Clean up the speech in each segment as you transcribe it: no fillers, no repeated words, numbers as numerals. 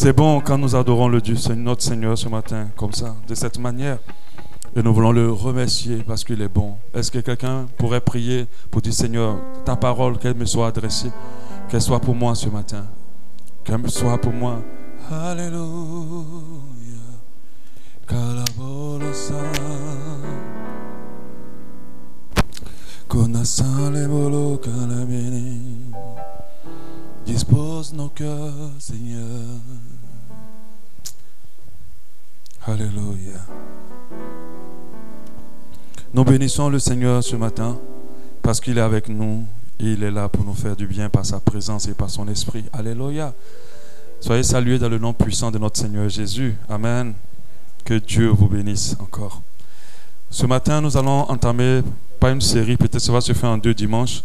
C'est bon quand nous adorons le Dieu, notre Seigneur ce matin, comme ça, de cette manière. Et nous voulons le remercier parce qu'il est bon. Est-ce que quelqu'un pourrait prier pour dire, Seigneur, ta parole, qu'elle me soit adressée, qu'elle soit pour moi ce matin, qu'elle me soit pour moi. Alléluia. Dispose nos cœurs, Seigneur. Alléluia. Nous bénissons le Seigneur ce matin parce qu'il est avec nous et il est là pour nous faire du bien par sa présence et par son esprit. Alléluia. Soyez salués dans le nom puissant de notre Seigneur Jésus. Amen. Que Dieu vous bénisse encore. Ce matin, nous allons entamer, pas une série, peut-être ça va se faire en 2 dimanches,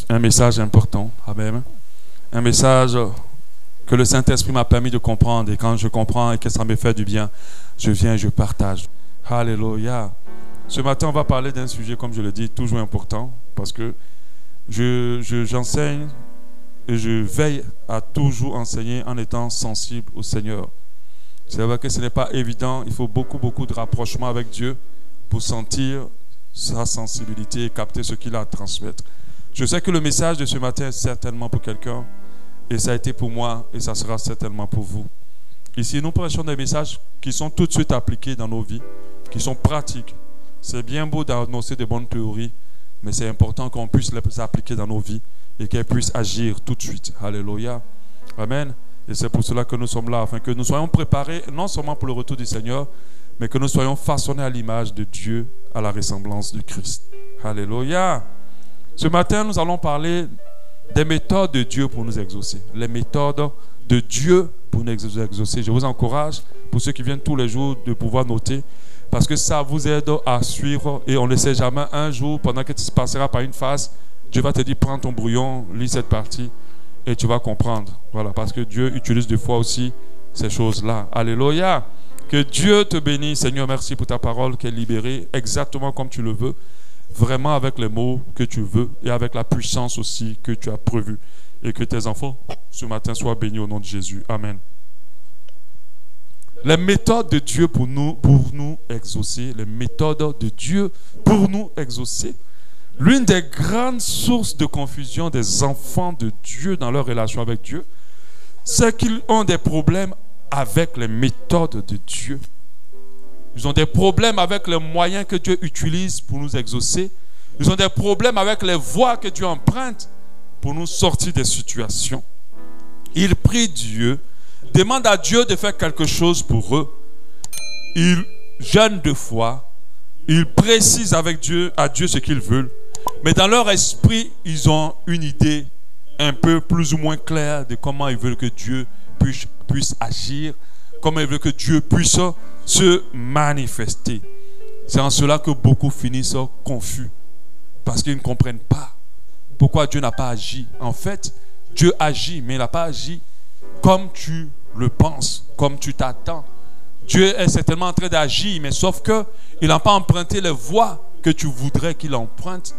un message important. Amen. Un message que le Saint-Esprit m'a permis de comprendre. Et quand je comprends et que ça me fait du bien, je viens et je partage. Alléluia. Ce matin, on va parler d'un sujet, comme je le dis, toujours important, parce que j'enseigne et je veille à toujours enseigner en étant sensible au Seigneur. C'est vrai que ce n'est pas évident, il faut beaucoup de rapprochement avec Dieu pour sentir sa sensibilité et capter ce qu'il a à transmettre. Je sais que le message de ce matin est certainement pour quelqu'un, et ça a été pour moi, et ça sera certainement pour vous. Ici, nous prêchons des messages qui sont tout de suite appliqués dans nos vies, qui sont pratiques. C'est bien beau d'annoncer de bonnes théories, mais c'est important qu'on puisse les appliquer dans nos vies et qu'elles puissent agir tout de suite. Alléluia. Amen. Et c'est pour cela que nous sommes là, afin que nous soyons préparés, non seulement pour le retour du Seigneur, mais que nous soyons façonnés à l'image de Dieu, à la ressemblance de Christ. Alléluia. Ce matin, nous allons parler des méthodes de Dieu pour nous exaucer. Les méthodes de Dieu pour nous exaucer. Je vous encourage, pour ceux qui viennent tous les jours, de pouvoir noter, parce que ça vous aide à suivre, et on ne sait jamais, un jour, pendant que tu passeras par une phase, Dieu va te dire, prends ton brouillon, lis cette partie, et tu vas comprendre. Voilà, parce que Dieu utilise des fois aussi ces choses-là. Alléluia. Que Dieu te bénisse. Seigneur, merci pour ta parole qui est libérée exactement comme tu le veux. Vraiment avec les mots que tu veux et avec la puissance aussi que tu as prévue. Et que tes enfants ce matin soient bénis au nom de Jésus. Amen. Les méthodes de Dieu pour nous exaucer. Les méthodes de Dieu pour nous exaucer. L'une des grandes sources de confusion des enfants de Dieu dans leur relation avec Dieu, c'est qu'ils ont des problèmes avec les méthodes de Dieu. Ils ont des problèmes avec les moyens que Dieu utilise pour nous exaucer. Ils ont des problèmes avec les voies que Dieu emprunte pour nous sortir des situations. Ils prient Dieu, demandent à Dieu de faire quelque chose pour eux. Ils jeûnent 2 fois. Ils précisent à Dieu ce qu'ils veulent. Mais dans leur esprit, ils ont une idée un peu plus ou moins claire de comment ils veulent que Dieu puisse agir, comment ils veulent que Dieu puisse se manifester. C'est en cela que beaucoup finissent confus, parce qu'ils ne comprennent pas pourquoi Dieu n'a pas agi. En fait, Dieu agit, mais il n'a pas agi comme tu le penses, comme tu t'attends. Dieu est certainement en train d'agir, mais sauf qu'il n'a pas emprunté les voies que tu voudrais qu'il emprunte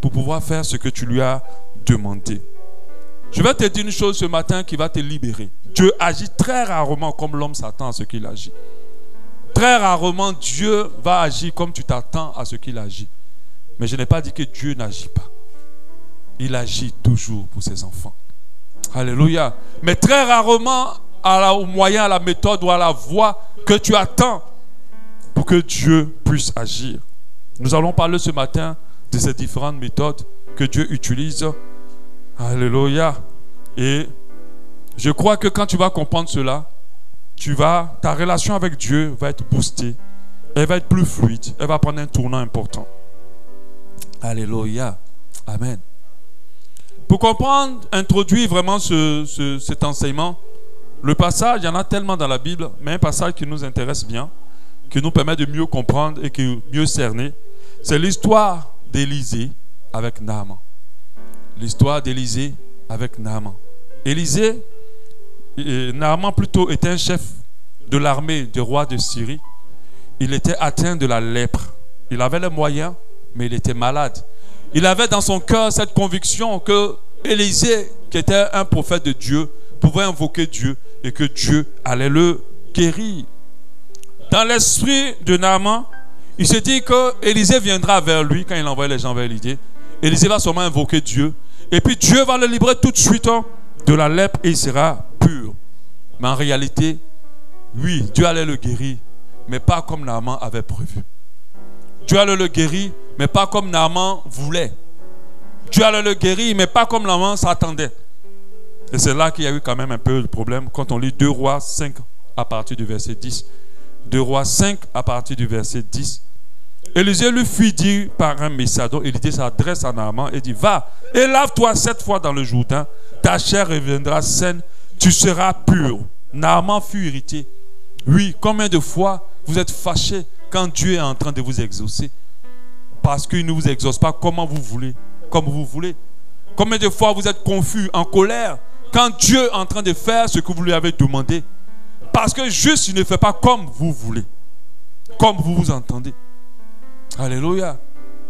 pour pouvoir faire ce que tu lui as demandé. Je vais te dire une chose ce matin qui va te libérer. Dieu agit très rarement comme l'homme s'attend à ce qu'il agit. Très rarement, Dieu va agir comme tu t'attends à ce qu'il agit. Mais je n'ai pas dit que Dieu n'agit pas. Il agit toujours pour ses enfants. Alléluia. Mais très rarement au moyen, à la méthode ou à la voie que tu attends pour que Dieu puisse agir. Nous allons parler ce matin de ces différentes méthodes que Dieu utilise. Alléluia. Et je crois que quand tu vas comprendre cela, ta relation avec Dieu va être boostée. Elle va être plus fluide. Elle va prendre un tournant important. Alléluia. Amen. Pour comprendre, introduire vraiment cet enseignement, le passage, il y en a tellement dans la Bible, mais un passage qui nous intéresse bien, qui nous permet de mieux comprendre et de mieux cerner, c'est l'histoire d'Élisée avec Naaman. L'histoire d'Élisée avec Naaman. Naaman plutôt était un chef de l'armée du roi de Syrie. Il était atteint de la lèpre. Il avait les moyens, mais il était malade. Il avait dans son cœur cette conviction que Élisée, qui était un prophète de Dieu, pouvait invoquer Dieu et que Dieu allait le guérir. Dans l'esprit de Naaman, il se dit que Élisée viendra vers lui quand il envoie les gens vers Élisée. Élisée va sûrement invoquer Dieu. Et puis Dieu va le libérer tout de suite de la lèpre et il sera pur. Mais en réalité, oui, Dieu allait le guérir, mais pas comme Naaman avait prévu. Dieu allait le guérir, mais pas comme Naaman voulait. Dieu allait le guérir, mais pas comme Naaman s'attendait. Et c'est là qu'il y a eu quand même un peu de problème quand on lit 2 Rois 5 à partir du verset 10. 2 Rois 5 à partir du verset 10. Élisée lui fit dire par un message. Donc Élisée s'adresse à Naaman et dit: va et lave-toi 7 fois dans le Jourdain, ta chair reviendra saine, tu seras pur. Naaman fut irrité. Oui, combien de fois vous êtes fâché quand Dieu est en train de vous exaucer? Parce qu'il ne vous exauce pas comme vous voulez. Combien de fois vous êtes confus, en colère, quand Dieu est en train de faire ce que vous lui avez demandé? Parce que juste, il ne fait pas comme vous voulez, comme vous vous entendez. Alléluia.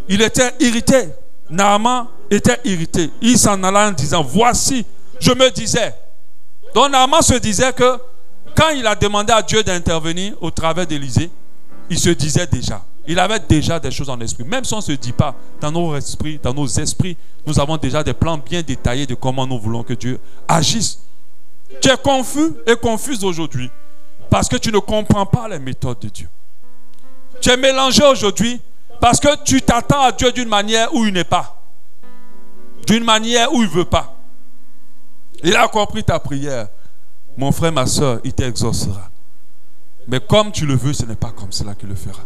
Il était irrité. Naaman était irrité. Il s'en alla en disant: voici, je me disais. Donc Naaman se disait que quand il a demandé à Dieu d'intervenir au travers d'Élisée, il se disait déjà. Il avait déjà des choses en esprit. Même si on ne se dit pas, dans nos esprits, nous avons déjà des plans bien détaillés de comment nous voulons que Dieu agisse. Tu es confus et confuse aujourd'hui parce que tu ne comprends pas les méthodes de Dieu. Tu es mélangé aujourd'hui parce que tu t'attends à Dieu d'une manière où il n'est pas. D'une manière où il ne veut pas. Il a compris ta prière. Mon frère, ma soeur, il t'exaucera. Mais comme tu le veux, ce n'est pas comme cela qu'il le fera.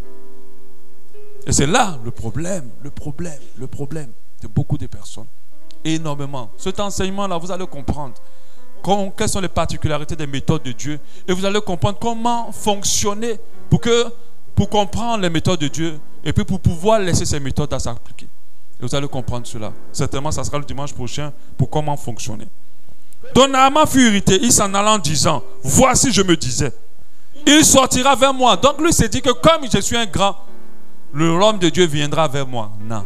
Et c'est là le problème de beaucoup de personnes. Énormément. Cet enseignement-là, vous allez comprendre quelles sont les particularités des méthodes de Dieu. Et vous allez comprendre comment fonctionner pour comprendre les méthodes de Dieu et puis pour pouvoir laisser ces méthodes à s'appliquer. Et vous allez comprendre cela. Certainement, ça sera le dimanche prochain pour comment fonctionner. Donc Naaman fut irrité. Il s'en alla en disant: voici, je me disais, il sortira vers moi. Donc lui s'est dit que comme je suis un grand, l'homme de Dieu viendra vers moi. Non.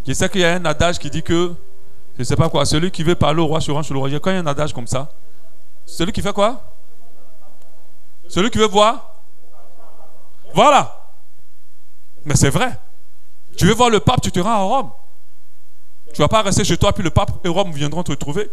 Je sais qu'il y a un adage qui dit que, je ne sais pas quoi, celui qui veut parler au roi se rend chez le roi. Quand il y a un adage comme ça, celui qui fait quoi? Celui qui veut voir? Voilà. Mais c'est vrai. Tu veux voir le pape, tu te rends à Rome. Tu ne vas pas rester chez toi, puis le pape et Rome viendront te trouver.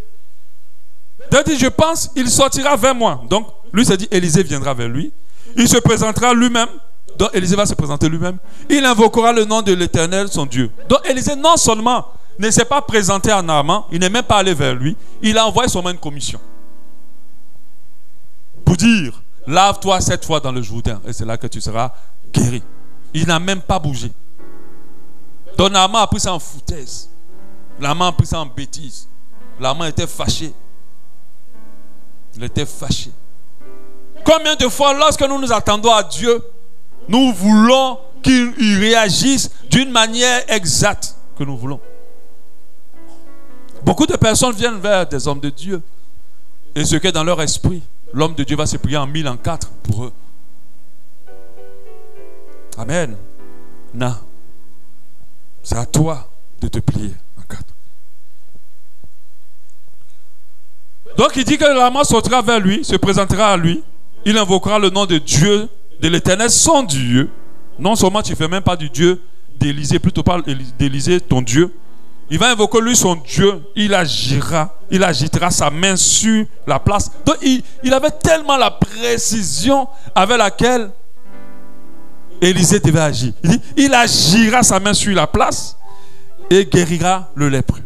Donc je pense, il sortira vers moi. Donc lui s'est dit, Élisée viendra vers lui. Il se présentera lui-même. Donc Élisée va se présenter lui-même. Il invoquera le nom de l'Éternel, son Dieu. Donc Élisée non seulement ne s'est pas présenté à Naaman, il n'est même pas allé vers lui, il a envoyé son une commission. Pour dire, lave-toi 7 fois dans le Jourdain et c'est là que tu seras guéri. Il n'a même pas bougé. Donc Naaman a pris ça en foutaise. Naaman a pris ça en bêtise. Naaman était fâché. Il était fâché. Combien de fois, lorsque nous nous attendons à Dieu, nous voulons qu'il réagisse d'une manière exacte que nous voulons. Beaucoup de personnes viennent vers des hommes de Dieu. Et ce qui est dans leur esprit, l'homme de Dieu va se prier en 1000, en 4 pour eux. Amen. Non. C'est à toi de te plier en 4. Donc il dit que l'amant sortira vers lui, se présentera à lui. Il invoquera le nom de Dieu, de l'Éternel, son Dieu. Non seulement tu ne fais même pas du Dieu d'Élisée, plutôt pas d'Élisée, ton Dieu. Il va invoquer lui son Dieu. Il agitera sa main sur la place. Donc il avait tellement la précision avec laquelle Élisée devait agir. Il dit, il agira sa main sur la place et guérira le lépreux.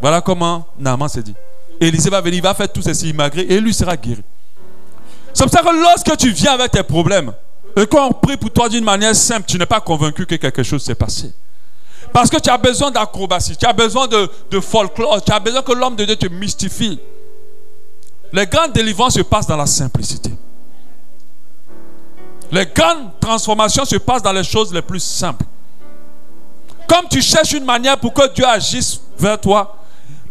Voilà comment Naaman s'est dit. Élisée va venir, il va faire tout ceci malgré et lui sera guéri. C'est pour ça que lorsque tu viens avec tes problèmes et qu'on prie pour toi d'une manière simple, tu n'es pas convaincu que quelque chose s'est passé. Parce que tu as besoin d'acrobatie, tu as besoin de folklore, tu as besoin que l'homme de Dieu te mystifie. Les grandes délivrances se passent dans la simplicité. Les grandes transformations se passent dans les choses les plus simples. Comme tu cherches une manière pour que Dieu agisse vers toi,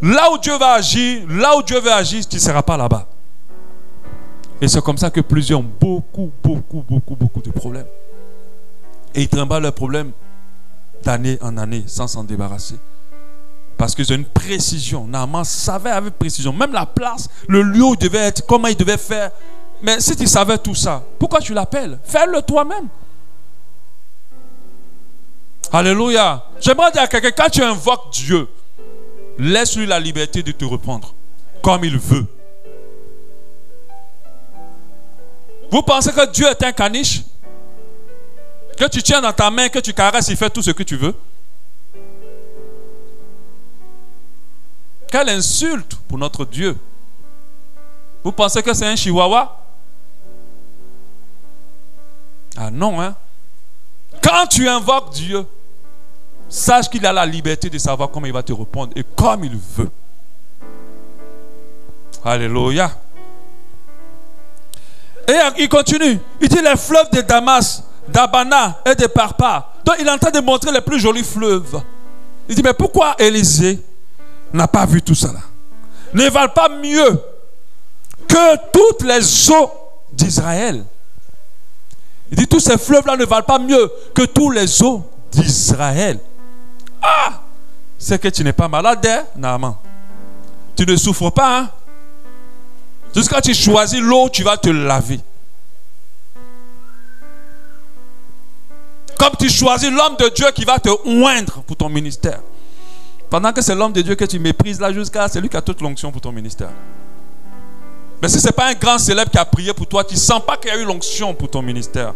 là où Dieu va agir, là où Dieu veut agir, tu ne seras pas là-bas. Et c'est comme ça que plusieurs ont beaucoup de problèmes. Et ils trimballent leurs problèmes d'année en année sans s'en débarrasser. Parce qu'ils ont une précision. Naaman savait avec précision. Même la place, le lieu où il devait être, comment il devait faire. Mais si tu savais tout ça, pourquoi tu l'appelles? Fais-le toi-même. Alléluia. J'aimerais dire à quelqu'un, quand tu invoques Dieu, laisse-lui la liberté de te reprendre comme il veut. Vous pensez que Dieu est un caniche? Que tu tiens dans ta main, que tu caresses, il fait tout ce que tu veux? Quelle insulte pour notre Dieu. Vous pensez que c'est un chihuahua? Ah non, hein? Quand tu invoques Dieu, sache qu'il a la liberté de savoir comment il va te répondre et comme il veut. Alléluia. Et il continue. Il dit les fleuves de Damas, d'Abana et de Parpa. Donc il est en train de montrer les plus jolis fleuves. Il dit mais pourquoi Élisée n'a pas vu tout ça là? Ne valent pas mieux que toutes les eaux d'Israël. Il dit tous ces fleuves là ne valent pas mieux que tous les eaux d'Israël. Ah, c'est que tu n'es pas malade, hein, Naaman. Tu ne souffres pas, hein? Jusqu'à tu choisis l'eau, tu vas te laver. Comme tu choisis l'homme de Dieu qui va te oindre pour ton ministère. Pendant que c'est l'homme de Dieu que tu méprises là jusqu'à, c'est lui qui a toute l'onction pour ton ministère. Mais si ce n'est pas un grand célèbre qui a prié pour toi, tu ne sens pas qu'il y a eu l'onction pour ton ministère.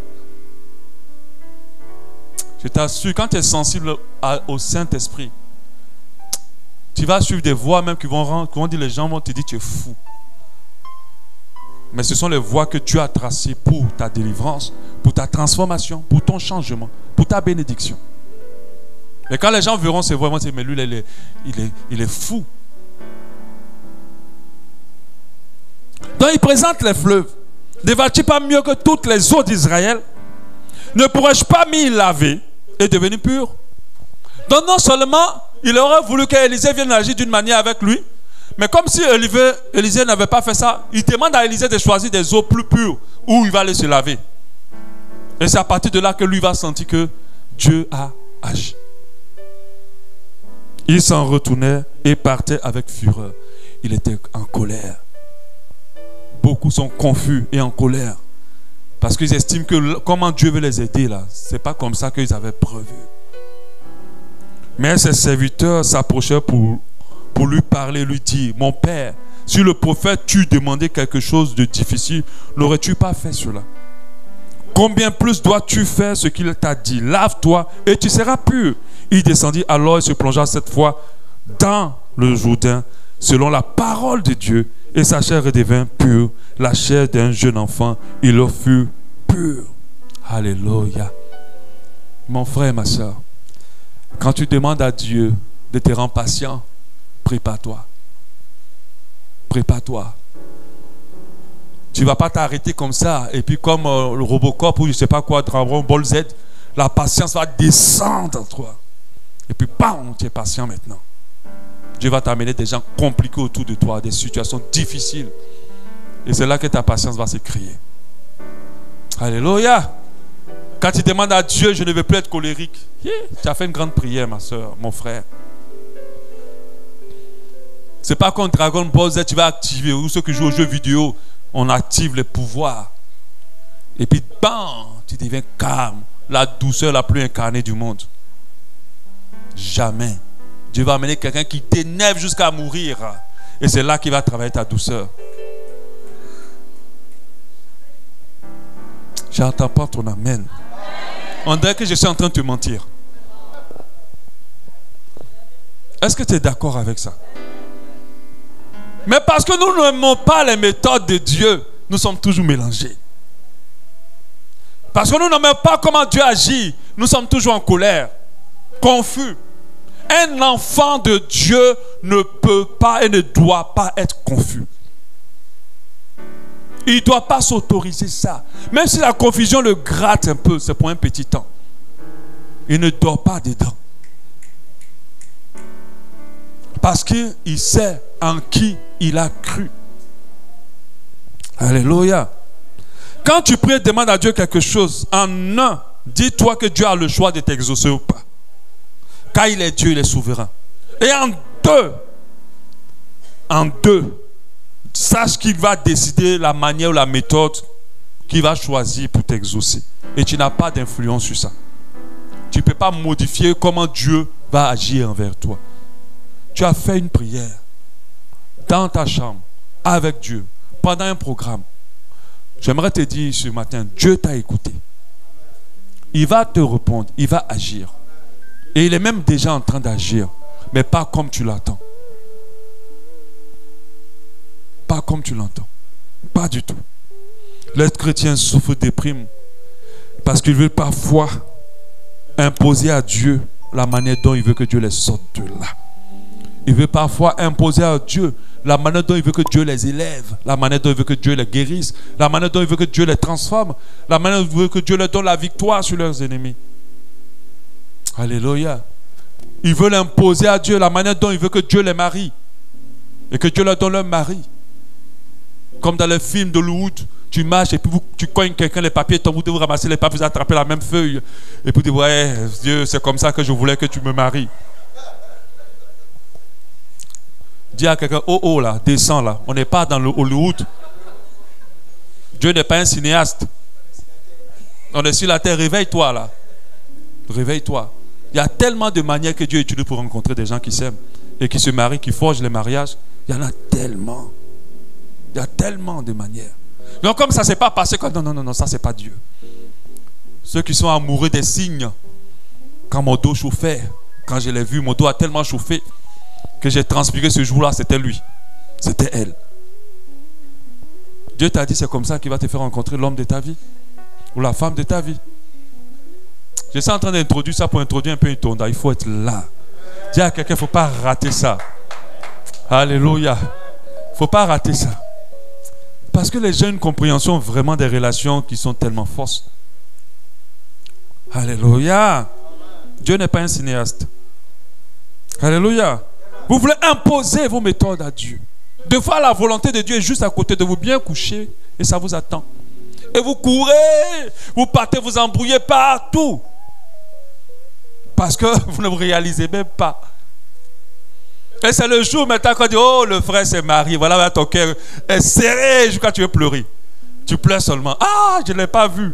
Je t'assure, quand tu es sensible au Saint-Esprit, tu vas suivre des voix même qui vont dire, les gens vont te dire tu es fou. Mais ce sont les voies que Dieu a tracées pour ta délivrance, pour ta transformation, pour ton changement, pour ta bénédiction. Et quand les gens verront ces voies, ils vont dire mais lui il est fou. Donc il présente les fleuves. Ne va-t-il pas mieux que toutes les eaux d'Israël? Ne pourrais-je pas m'y laver et devenir pur? Donc non seulement il aurait voulu qu'Élisée vienne agir d'une manière avec lui, mais comme si Élisée n'avait pas fait ça, il demande à Élisée de choisir des eaux plus pures où il va aller se laver. Et c'est à partir de là que lui va sentir que Dieu a agi. Il s'en retournait et partait avec fureur. Il était en colère. Beaucoup sont confus et en colère. Parce qu'ils estiment que comment Dieu veut les aider là, c'est pas comme ça qu'ils avaient prévu. Mais ses serviteurs s'approchaient pour lui parler, lui dire, mon père, si le prophète t'eût demandé quelque chose de difficile, n'aurais-tu pas fait cela? Combien plus dois-tu faire ce qu'il t'a dit? Lave-toi et tu seras pur. Il descendit alors et se plongea cette fois dans le Jourdain, selon la parole de Dieu, et sa chair redevint pure, la chair d'un jeune enfant, il en fut pur. Alléluia. Mon frère et ma soeur, quand tu demandes à Dieu de te rendre patient, prépare-toi. Prépare-toi. Tu ne vas pas t'arrêter comme ça, et puis comme le Robocop ou je ne sais pas quoi, Dragon Ball Z, la patience va descendre en toi. Et puis, bam, tu es patient maintenant. Dieu va t'amener des gens compliqués autour de toi, des situations difficiles. Et c'est là que ta patience va se créer. Alléluia. Quand tu demandes à Dieu, je ne veux plus être colérique. Tu as fait une grande prière, ma soeur, mon frère. C'est pas comme Dragon Ball Z, tu vas activer, ou ceux qui jouent aux jeux vidéo, on active les pouvoirs. Et puis, bam, tu deviens calme. La douceur la plus incarnée du monde. Jamais. Dieu va amener quelqu'un qui t'énerve jusqu'à mourir. Et c'est là qu'il va travailler ta douceur. J'entends pas ton amen. On dirait que je suis en train de te mentir. Est-ce que tu es d'accord avec ça? Mais parce que nous n'aimons pas les méthodes de Dieu, nous sommes toujours mélangés. Parce que nous n'aimons pas comment Dieu agit, nous sommes toujours en colère, confus. Un enfant de Dieu ne peut pas et ne doit pas être confus. Il ne doit pas s'autoriser ça. Même si la confusion le gratte un peu, c'est pour un petit temps. Il ne dort pas dedans. Parce qu'il sait en qui il a cru. Alléluia. Quand tu pries, demande à Dieu quelque chose. En un, dis-toi que Dieu a le choix de t'exaucer ou pas. Car il est Dieu, il est souverain. Et en deux, sache qu'il va décider la manière ou la méthode qu'il va choisir pour t'exaucer. Et tu n'as pas d'influence sur ça. Tu ne peux pas modifier comment Dieu va agir envers toi. Tu as fait une prière dans ta chambre, avec Dieu, pendant un programme. J'aimerais te dire ce matin, Dieu t'a écouté. Il va te répondre, il va agir. Et il est même déjà en train d'agir, mais pas comme tu l'attends. Pas comme tu l'entends. Pas du tout. Les chrétiens souffrent, dépriment, parce qu'ils veulent parfois imposer à Dieu la manière dont il veut que Dieu les sorte de là. Il veut parfois imposer à Dieu la manière dont il veut que Dieu les élève, la manière dont il veut que Dieu les guérisse, la manière dont il veut que Dieu les transforme, la manière dont il veut que Dieu leur donne la victoire sur leurs ennemis. Alléluia. Ils veulent imposer à Dieu la manière dont il veut que Dieu les marie et que Dieu leur donne leur mari. Comme dans les films d'Hollywood, tu marches et puis tu cognes quelqu'un, les papiers tombent, vous ramassez les papiers, vous attrapez la même feuille et puis vous dites, ouais, Dieu, c'est comme ça que je voulais que tu me maries. Dis à quelqu'un, oh oh là, descends là. On n'est pas dans le Hollywood. Dieu n'est pas un cinéaste. On est sur la terre, réveille-toi là. Réveille-toi. Il y a tellement de manières que Dieu utilise pour rencontrer des gens qui s'aiment et qui se marient, qui forgent les mariages. Il y en a tellement. Il y a tellement de manières. Donc comme ça ne s'est pas passé, non, ça c'est pas Dieu. Ceux qui sont amoureux des signes, quand mon dos chauffait, quand je l'ai vu, mon dos a tellement chauffé que j'ai transpiré ce jour-là, c'était lui. C'était elle. Dieu t'a dit c'est comme ça qu'il va te faire rencontrer l'homme de ta vie ou la femme de ta vie. Je suis en train d'introduire ça pour introduire un peu une tonda. Il faut être là. Dis à quelqu'un, il ne faut pas rater ça. Alléluia. Il ne faut pas rater ça. Parce que les gens ont une compréhension vraiment des relations qui sont tellement fortes. Alléluia. Dieu n'est pas un cinéaste. Alléluia. Vous voulez imposer vos méthodes à Dieu. Des fois, la volonté de Dieu est juste à côté de vous, bien couché, et ça vous attend. Et vous courez, vous partez, vous embrouillez partout. Parce que vous ne vous réalisez même pas. Et c'est le jour maintenant qu'on dit, oh, le frère s'est marié, voilà, ton cœur est serré jusqu'à tu veux pleurer. Tu pleures seulement. Ah, je ne l'ai pas vu.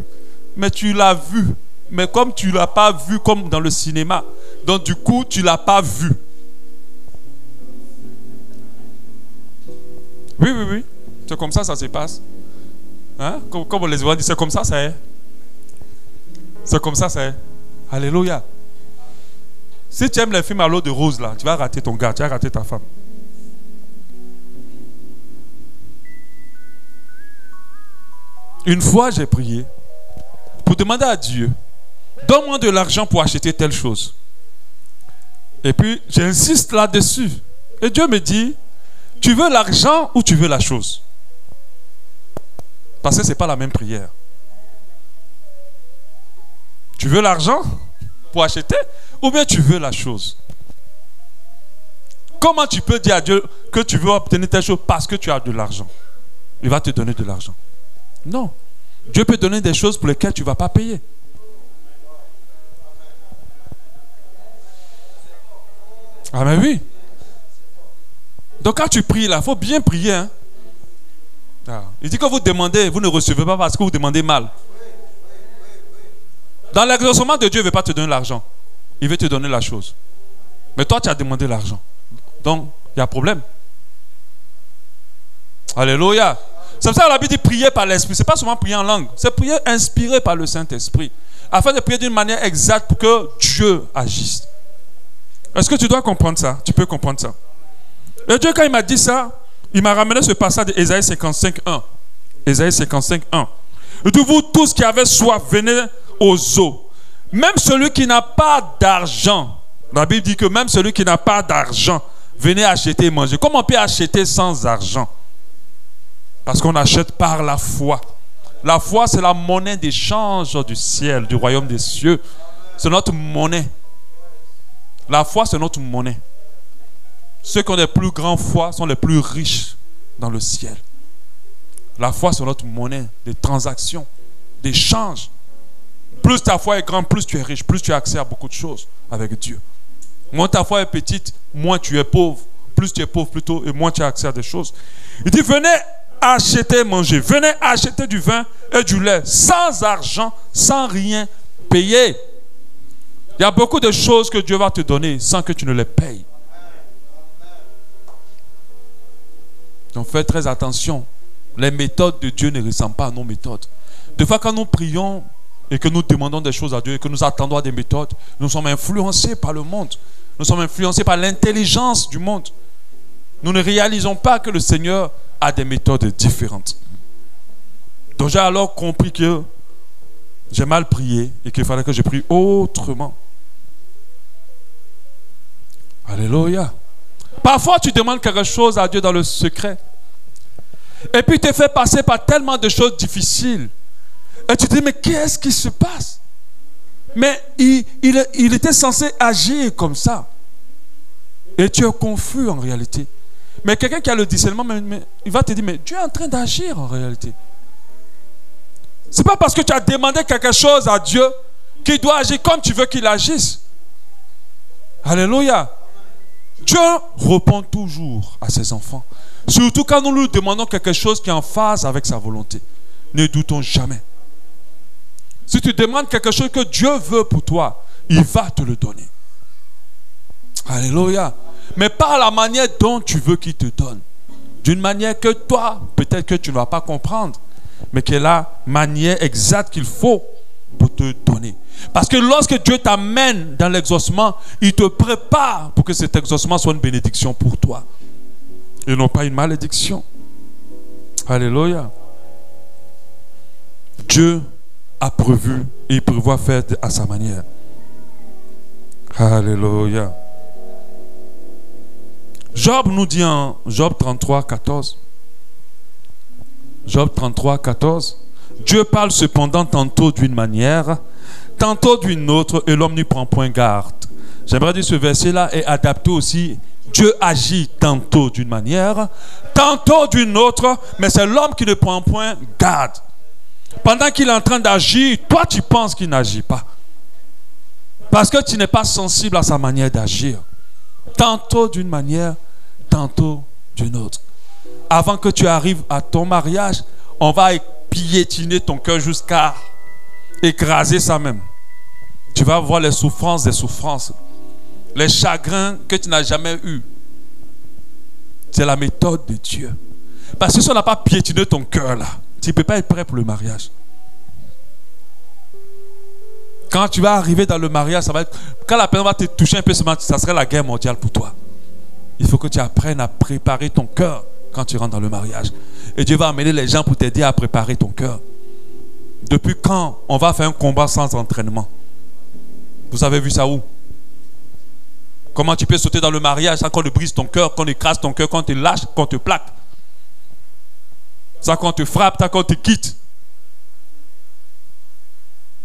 Mais tu l'as vu. Mais comme tu ne l'as pas vu comme dans le cinéma, donc du coup, tu ne l'as pas vu. Oui. C'est comme ça se passe. Hein? Comme les Ivoiriens disent, c'est comme ça est. C'est comme ça est. Alléluia. Si tu aimes les films à l'eau de rose, là, tu vas rater ton gars, tu vas rater ta femme. Une fois, j'ai prié pour demander à Dieu, donne-moi de l'argent pour acheter telle chose. Et puis, j'insiste là-dessus. Et Dieu me dit, tu veux l'argent ou tu veux la chose? Parce que ce n'est pas la même prière. Tu veux l'argent pour acheter ou bien tu veux la chose? Comment tu peux dire à Dieu que tu veux obtenir telle chose parce que tu as de l'argent? Il va te donner de l'argent. Non. Dieu peut donner des choses pour lesquelles tu ne vas pas payer. Ah mais oui. Donc quand tu pries là, il faut bien prier. Hein? Ah. Il dit que vous demandez, vous ne recevez pas parce que vous demandez mal. Dans l'exaucement de Dieu, il ne veut pas te donner l'argent. Il veut te donner la chose. Mais toi, tu as demandé l'argent. Donc, il y a problème. Alléluia. C'est pour ça que la Bible dit prier par l'Esprit. Ce n'est pas seulement prier en langue. C'est prier inspiré par le Saint-Esprit. Afin de prier d'une manière exacte pour que Dieu agisse. Est-ce que tu dois comprendre ça? Tu peux comprendre ça. Et Dieu, quand il m'a dit ça, il m'a ramené ce passage d'Ésaïe 55:1. Ésaïe 55:1. Il dit, vous tous qui avez soif, venez aux eaux. Même celui qui n'a pas d'argent. La Bible dit que même celui qui n'a pas d'argent, venez acheter et manger. Comment on peut acheter sans argent? Parce qu'on achète par la foi. La foi, c'est la monnaie d'échange du ciel, du royaume des cieux. C'est notre monnaie. La foi, c'est notre monnaie. Ceux qui ont les plus grandes foi sont les plus riches dans le ciel. La foi, c'est notre monnaie de transaction, d'échange. Plus ta foi est grande, plus tu es riche, plus tu as accès à beaucoup de choses avec Dieu. Moins ta foi est petite, moins tu es pauvre. Plus tu es pauvre plutôt, et moins tu as accès à des choses. Il dit, venez acheter, manger. Venez acheter du vin et du lait, sans argent, sans rien payer. Il y a beaucoup de choses que Dieu va te donner sans que tu ne les payes. Donc fais très attention. Les méthodes de Dieu ne ressemblent pas à nos méthodes. Des fois, quand nous prions et que nous demandons des choses à Dieu et que nous attendons à des méthodes, nous sommes influencés par le monde. Nous sommes influencés par l'intelligence du monde. Nous ne réalisons pas que le Seigneur a des méthodes différentes. Donc j'ai alors compris que j'ai mal prié et qu'il fallait que je prie autrement. Alléluia. Parfois tu demandes quelque chose à Dieu dans le secret. Et puis tu te fais passer par tellement de choses difficiles. Et tu te dis, mais qu'est-ce qui se passe? Mais il était censé agir comme ça. Et tu es confus en réalité. Mais quelqu'un qui a le discernement, il va te dire, mais Dieu est en train d'agir en réalité. Ce n'est pas parce que tu as demandé quelque chose à Dieu qu'il doit agir comme tu veux qu'il agisse. Alléluia. Dieu répond toujours à ses enfants. Surtout quand nous lui demandons quelque chose qui est en phase avec sa volonté. Ne doutons jamais. Si tu demandes quelque chose que Dieu veut pour toi, il va te le donner. Alléluia. Mais pas la manière dont tu veux qu'il te donne. D'une manière que toi, peut-être que tu ne vas pas comprendre, mais qui est la manière exacte qu'il faut pour te donner. Parce que lorsque Dieu t'amène dans l'exaucement, il te prépare pour que cet exaucement soit une bénédiction pour toi. Et non pas une malédiction. Alléluia. Dieu a prévu et il prévoit faire à sa manière. Alléluia. Job nous dit en Job 33, 14. Job 33, 14. Dieu parle cependant tantôt d'une manière, tantôt d'une autre, et l'homme n'y prend point garde. J'aimerais dire ce verset-là est adapté aussi. Dieu agit tantôt d'une manière, tantôt d'une autre, mais c'est l'homme qui ne prend point garde. Pendant qu'il est en train d'agir, toi tu penses qu'il n'agit pas. Parce que tu n'es pas sensible à sa manière d'agir. Tantôt d'une manière, tantôt d'une autre. Avant que tu arrives à ton mariage, on va piétiner ton cœur jusqu'à écraser ça même. Tu vas voir les souffrances des souffrances. Les chagrins que tu n'as jamais eus. C'est la méthode de Dieu. Parce que si on n'a pas piétiné ton cœur là, tu ne peux pas être prêt pour le mariage. Quand tu vas arriver dans le mariage, ça va être, quand la personne va te toucher un peu, ça serait la guerre mondiale pour toi. Il faut que tu apprennes à préparer ton cœur quand tu rentres dans le mariage. Et Dieu va amener les gens pour t'aider à préparer ton cœur. Depuis quand on va faire un combat sans entraînement? Vous avez vu ça où? Comment tu peux sauter dans le mariage sans qu'on te brise ton cœur, qu'on écrase ton cœur, qu'on te lâche, qu'on te plaque? Sans qu'on te frappe, sans qu'on te quitte.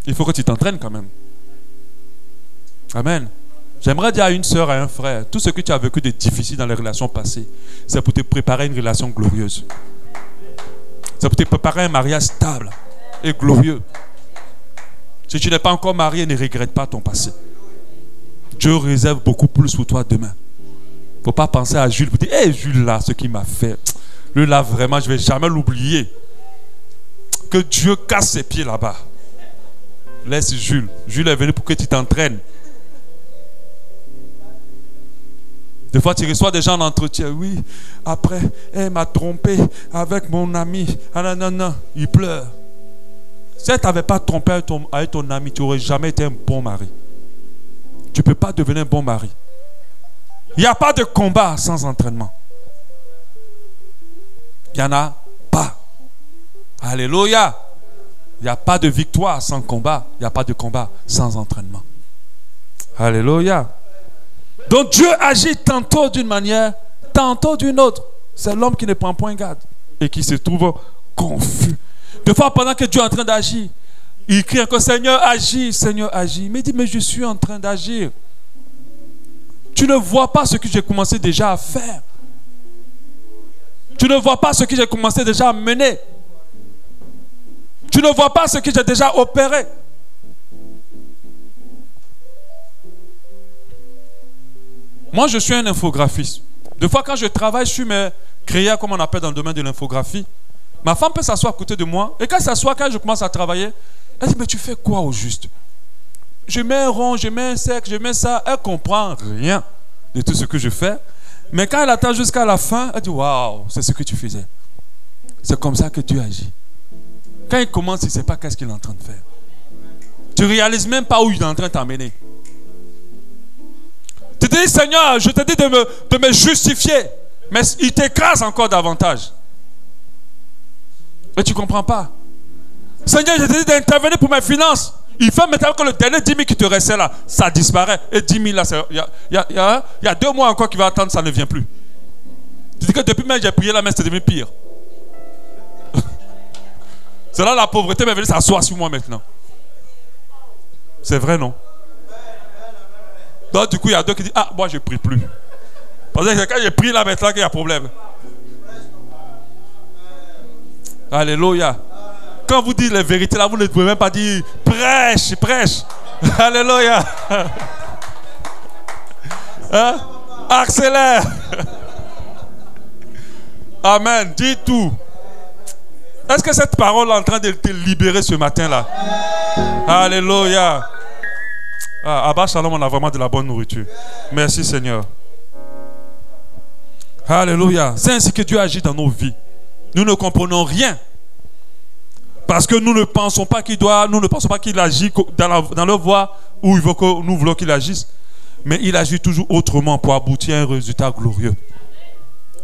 Il faut que tu t'entraînes quand même. Amen. J'aimerais dire à une sœur, à un frère, tout ce que tu as vécu de difficile dans les relations passées, c'est pour te préparer à une relation glorieuse. C'est pour te préparer à un mariage stable et glorieux. Si tu n'es pas encore marié, ne regrette pas ton passé. Dieu réserve beaucoup plus pour toi demain. Il ne faut pas penser à Jules pour dire, hé Jules là, ce qu'il m'a fait. Lui là, vraiment, je ne vais jamais l'oublier. Que Dieu casse ses pieds là-bas. Laisse Jules. Jules est venu pour que tu t'entraînes. Des fois, tu reçois des gens en entretien. Oui, après, elle m'a trompé avec mon ami. Ah non, non, non. Il pleure. Si elle ne t'avait pas trompé avec ton ami, tu n'aurais jamais été un bon mari. Tu ne peux pas devenir un bon mari. Il n'y a pas de combat sans entraînement. Il n'y en a pas. Alléluia. Il n'y a pas de victoire sans combat. Il n'y a pas de combat sans entraînement. Alléluia. Donc Dieu agit tantôt d'une manière, tantôt d'une autre. C'est l'homme qui ne prend point garde et qui se trouve confus. Des fois, pendant que Dieu est en train d'agir, il crie encore, Seigneur, agis, Seigneur, agis. Mais il dit, mais je suis en train d'agir. Tu ne vois pas ce que j'ai commencé déjà à faire. Tu ne vois pas ce que j'ai commencé déjà à mener. Tu ne vois pas ce que j'ai déjà opéré. Moi, je suis un infographiste. Des fois, quand je travaille sur mes créas, comme on appelle dans le domaine de l'infographie, ma femme peut s'asseoir à côté de moi. Et quand elle s'assoit, quand je commence à travailler, elle dit, mais tu fais quoi au juste? Je mets un rond, je mets un cercle, je mets ça. Elle ne comprend rien de tout ce que je fais. Mais quand elle attend jusqu'à la fin, elle dit, waouh, c'est ce que tu faisais. C'est comme ça que Dieu agit. Quand il commence, il ne sait pas qu'est-ce qu'il est en train de faire. Tu ne réalises même pas où il est en train de t'emmener. Tu te dis, Seigneur, je te dis de me justifier. Mais il t'écrase encore davantage. Et tu ne comprends pas. Seigneur, je te dis d'intervenir pour mes finances. Il fait maintenant que le dernier 10 000 qui te restait là, ça disparaît. Et 10 000 là, il y a 2 mois encore qu'il va attendre, ça ne vient plus. Tu dis que depuis même j'ai prié là, mais c'est devenu pire. C'est là la pauvreté m'est venue s'asseoir sur moi maintenant. C'est vrai, non? Donc du coup, il y a 2 qui disent, ah, moi je ne prie plus. Parce que quand j'ai prié là maintenant qu'il y a problème. Alléluia. Quand vous dites les vérités là, vous ne pouvez même pas dire prêche, prêche. Alléluia. Hein? Accélère. Amen. Dis tout. Est-ce que cette parole est en train de te libérer ce matin là? Alléluia. Ah, Abba Shalom, on a vraiment de la bonne nourriture. Merci Seigneur. Alléluia. C'est ainsi que Dieu agit dans nos vies. Nous ne comprenons rien. Parce que nous ne pensons pas qu'il agit dans leur voie où il veut que nous voulons qu'il agisse. Mais il agit toujours autrement pour aboutir à un résultat glorieux.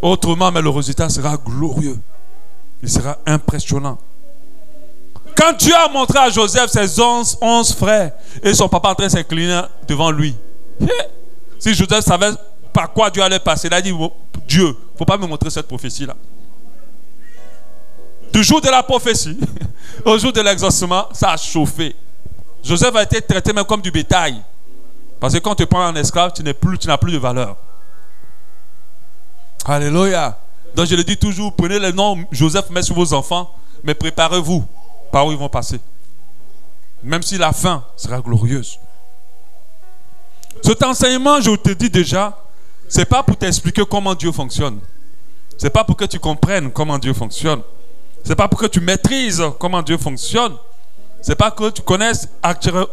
Autrement, mais le résultat sera glorieux. Il sera impressionnant. Quand Dieu a montré à Joseph ses 11 frères et son papa en train de s'incliner devant lui. Si Joseph savait par quoi Dieu allait passer, il a dit, Dieu, il ne faut pas me montrer cette prophétie-là. Du jour de la prophétie au jour de l'exaucement, ça a chauffé. Joseph a été traité même comme du bétail. Parce que quand on te prend en esclave, tu n'as plus de valeur. Alléluia. Donc je le dis toujours, prenez le nom Joseph, mettez sur vos enfants, mais préparez-vous par où ils vont passer. Même si la fin sera glorieuse. Cet enseignement, je te dis déjà, ce n'est pas pour t'expliquer comment Dieu fonctionne. Ce n'est pas pour que tu comprennes comment Dieu fonctionne. Ce n'est pas pour que tu maîtrises comment Dieu fonctionne. Ce n'est pas que tu connaisses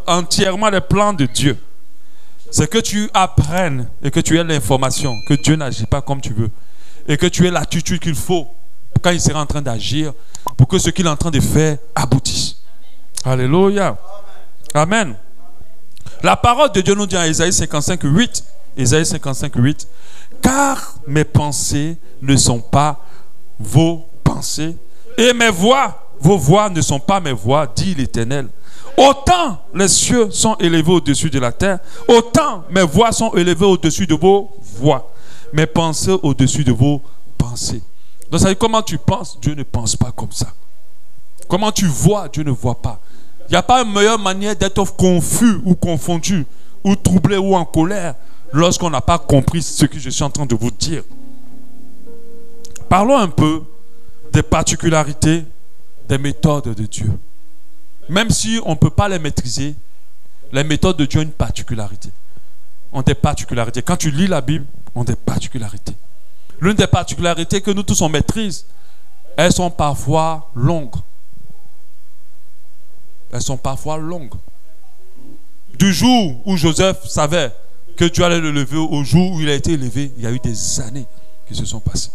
entièrement les plans de Dieu. C'est que tu apprennes et que tu aies l'information que Dieu n'agit pas comme tu veux. Et que tu aies l'attitude qu'il faut quand il sera en train d'agir pour que ce qu'il est en train de faire aboutisse. Alléluia. Amen. La parole de Dieu nous dit en Ésaïe 55, 8. Ésaïe 55, 8. Car mes pensées ne sont pas vos pensées. Et mes voix, vos voix ne sont pas mes voix, dit l'Éternel. Autant les cieux sont élevés au-dessus de la terre, autant mes voix sont élevées au-dessus de vos voix. Mes pensées au-dessus de vos pensées. Donc ça veut dire comment tu penses, Dieu ne pense pas comme ça. Comment tu vois, Dieu ne voit pas. Il n'y a pas une meilleure manière d'être confus ou confondu ou troublé ou en colère lorsqu'on n'a pas compris ce que je suis en train de vous dire. Parlons un peu des particularités des méthodes de Dieu. Même si on ne peut pas les maîtriser, les méthodes de Dieu ont une particularité. Ont des particularités. Quand tu lis la Bible, ont des particularités. L'une des particularités que nous tous on maîtrise, elles sont parfois longues. Elles sont parfois longues. Du jour où Joseph savait que Dieu allait le lever au jour où il a été élevé, il y a eu des années qui se sont passées.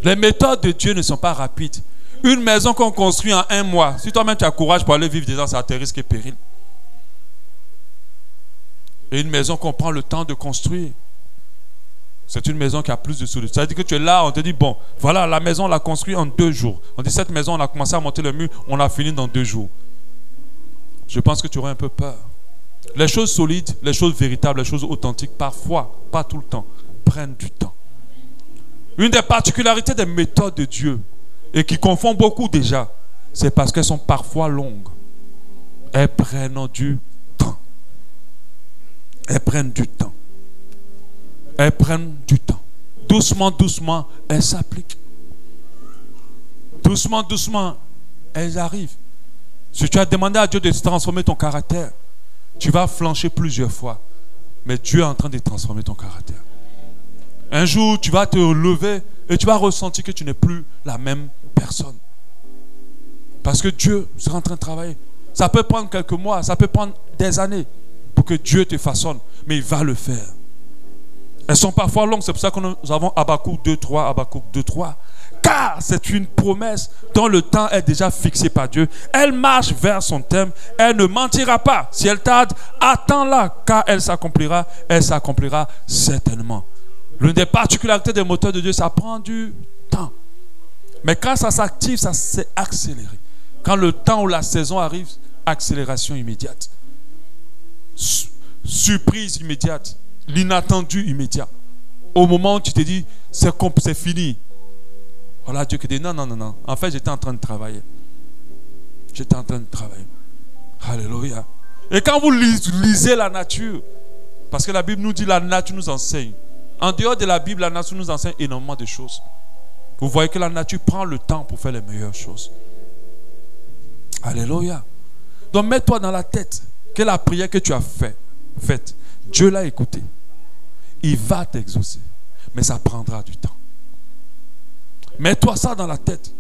Les méthodes de Dieu ne sont pas rapides. Une maison qu'on construit en 1 mois, si toi-même tu as courage pour aller vivre dedans, c'est à tes risques et périls. Et une maison qu'on prend le temps de construire, c'est une maison qui a plus de solidité. Ça veut dire que tu es là, on te dit, bon, voilà, la maison, on l'a construite en 2 jours. On dit, cette maison, on a commencé à monter le mur, on l'a fini dans 2 jours. Je pense que tu aurais un peu peur. Les choses solides, les choses véritables, les choses authentiques, parfois, pas tout le temps, prennent du temps. Une des particularités des méthodes de Dieu, et qui confond beaucoup déjà, c'est parce qu'elles sont parfois longues. Elles prennent du temps. Elles prennent du temps. Elles prennent du temps. Doucement, doucement, elles s'appliquent. Doucement, doucement, elles arrivent. Si tu as demandé à Dieu de transformer ton caractère, tu vas flancher plusieurs fois. Mais Dieu est en train de transformer ton caractère. Un jour, tu vas te lever et tu vas ressentir que tu n'es plus la même personne. Parce que Dieu sera en train de travailler. Ça peut prendre quelques mois, ça peut prendre des années pour que Dieu te façonne. Mais il va le faire. Elles sont parfois longues, c'est pour ça que nous avons Habakkuk 2.3, Habakkuk 2.3. Car c'est une promesse dont le temps est déjà fixé par Dieu. Elle marche vers son terme. Elle ne mentira pas. Si elle tarde, attends-la, car elle s'accomplira certainement. L'une des particularités des moteurs de Dieu, ça prend du temps. Mais quand ça s'active, ça s'est accéléré. Quand le temps ou la saison arrive, accélération immédiate. Surprise immédiate. L'inattendu immédiat. Au moment où tu te dis, c'est fini. Voilà Dieu qui dit, non. En fait, j'étais en train de travailler. Alléluia. Et quand vous lisez la nature, parce que la Bible nous dit, la nature nous enseigne. En dehors de la Bible, la nature nous enseigne énormément de choses. Vous voyez que la nature prend le temps pour faire les meilleures choses. Alléluia. Donc mets-toi dans la tête que la prière que tu as faite, Dieu l'a écoutée. Il va t'exaucer. Mais ça prendra du temps. Mets-toi ça dans la tête.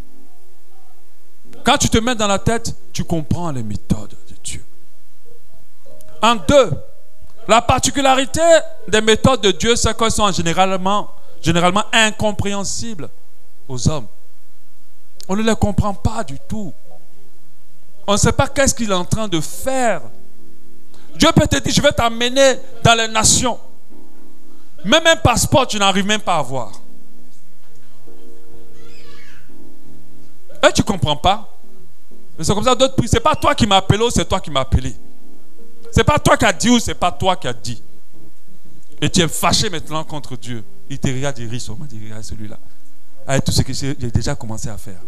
Quand tu te mets dans la tête, tu comprends les méthodes de Dieu. En deux, la particularité des méthodes de Dieu, c'est qu'elles sont généralement incompréhensibles aux hommes. On ne les comprend pas du tout. On ne sait pas qu'est-ce qu'il est en train de faire. Dieu peut te dire, je vais t'amener dans les nations. Même un passeport, tu n'arrives même pas à avoir. Et tu ne comprends pas. C'est comme ça, d'autres prient. Ce n'est pas toi qui m'as appelé ou c'est toi qui m'as appelé. Ce n'est pas toi qui as dit ou ce n'est pas toi qui as dit. Et tu es fâché maintenant contre Dieu. Il te regarde, il rit seulement, il regarde celui-là. Avec tout ce que j'ai déjà commencé à faire.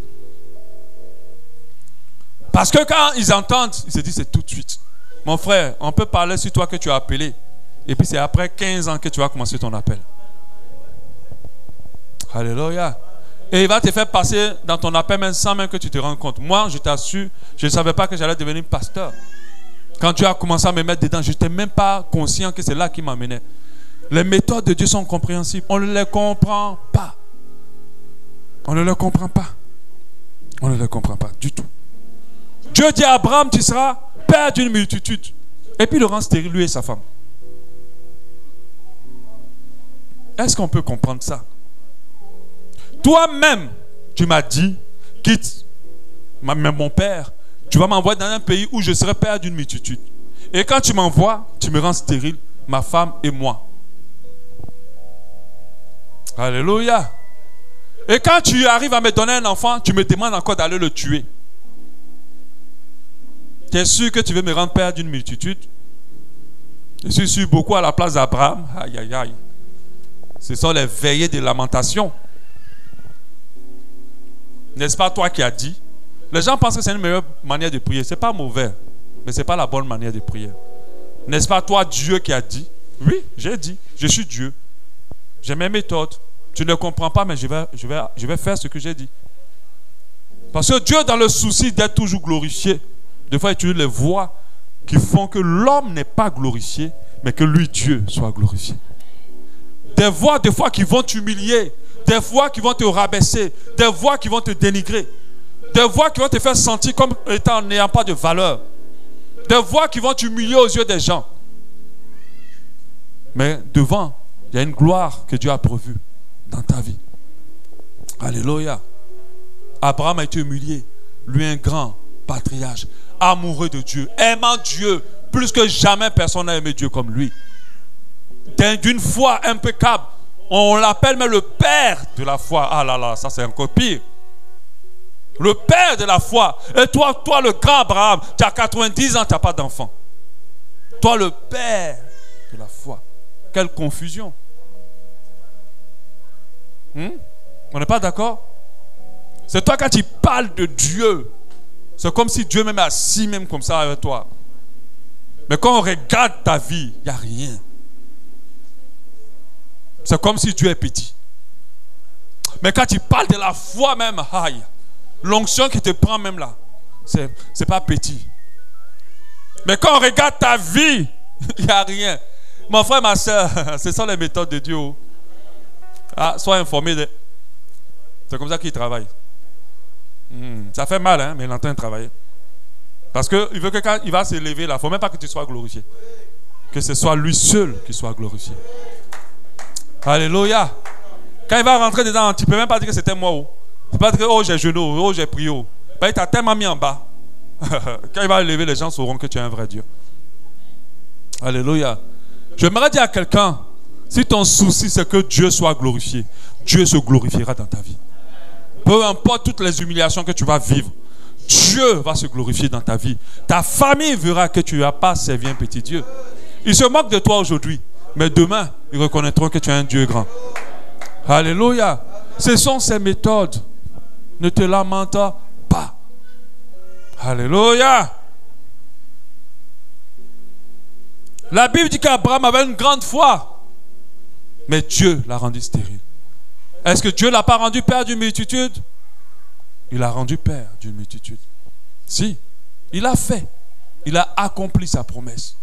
Parce que quand ils entendent, ils se disent c'est tout de suite. Mon frère, on peut parler sur toi que tu as appelé. Et puis c'est après 15 ans que tu vas commencer ton appel. Alléluia. Et il va te faire passer dans ton appel même sans même que tu te rendes compte. Moi, je t'assure, je ne savais pas que j'allais devenir pasteur. Quand Dieu a commencé à me mettre dedans, je n'étais même pas conscient que c'est là qui m'amenait. Les méthodes de Dieu sont compréhensibles. On ne les comprend pas. On ne les comprend pas. On ne les comprend pas du tout. Dieu dit à Abraham, tu seras père d'une multitude. Et puis il le rend stérile, lui et sa femme. Est-ce qu'on peut comprendre ça? Toi-même, tu m'as dit, quitte mon père, tu vas m'envoyer dans un pays où je serai père d'une multitude. Et quand tu m'envoies, tu me rends stérile, ma femme et moi. Alléluia. Et quand tu arrives à me donner un enfant, tu me demandes encore d'aller le tuer. Tu es sûr que tu veux me rendre père d'une multitude? Je suis sûr beaucoup à la place d'Abraham. Aïe, aïe, aïe. Ce sont les veillées de lamentation. N'est-ce pas toi qui as dit? Les gens pensent que c'est une meilleure manière de prier. Ce n'est pas mauvais, mais ce n'est pas la bonne manière de prier. N'est-ce pas toi Dieu qui a dit? Oui, j'ai dit. Je suis Dieu. J'ai mes méthodes. Tu ne comprends pas, mais je vais faire ce que j'ai dit. Parce que Dieu, dans le souci d'être toujours glorifié, des fois, il utilise les voies qui font que l'homme n'est pas glorifié, mais que lui, Dieu, soit glorifié. Des voix, des fois, qui vont t'humilier. Des voix qui vont te rabaisser. Des voix qui vont te dénigrer. Des voix qui vont te faire sentir comme étant n'ayant pas de valeur. Des voix qui vont t'humilier aux yeux des gens. Mais devant, il y a une gloire que Dieu a prévue dans ta vie. Alléluia. Abraham a été humilié. Lui, un grand patriarche, amoureux de Dieu, aimant Dieu. Plus que jamais, personne n'a aimé Dieu comme lui. D'une foi impeccable. On l'appelle même le père de la foi. Ah là là, ça c'est encore pire. Le père de la foi. Et toi le grand Abraham, tu as 90 ans, tu n'as pas d'enfant. Toi le père de la foi. Quelle confusion. On n'est pas d'accord? C'est toi quand tu parles de Dieu. C'est comme si Dieu même est assis même comme ça avec toi. Mais quand on regarde ta vie, il n'y a rien. C'est comme si Dieu est petit. Mais quand tu parles de la foi même, aïe, l'onction qui te prend même là, c'est pas petit. Mais quand on regarde ta vie, il n'y a rien. Mon frère, ma soeur, ce sont les méthodes de Dieu. Ah, sois informé. C'est comme ça qu'il travaille. Ça fait mal, hein, mais il est en train de travailler. Parce qu'il veut que quand il va se lever là, il ne faut même pas que tu sois glorifié. Que ce soit lui seul qui soit glorifié. Alléluia. Quand il va rentrer dedans, tu ne peux même pas dire que c'était moi. Tu ne peux pas dire que oh, j'ai jeûné, oh, j'ai prié. Ben, il t'a tellement mis en bas. Quand il va lever, les gens sauront que tu es un vrai Dieu. Alléluia. J'aimerais dire à quelqu'un, si ton souci c'est que Dieu soit glorifié, Dieu se glorifiera dans ta vie. Peu importe toutes les humiliations que tu vas vivre, Dieu va se glorifier dans ta vie. Ta famille verra que tu n'as pas servi un petit Dieu. Ils se moquent de toi aujourd'hui, mais demain, ils reconnaîtront que tu es un Dieu grand. Alléluia. Ce sont ces méthodes. Ne te lamente pas. Alléluia. La Bible dit qu'Abraham avait une grande foi, mais Dieu l'a rendu stérile. Est-ce que Dieu ne l'a pas rendu père d'une multitude? Il l'a rendu père d'une multitude. Si, il a fait. Il a accompli sa promesse.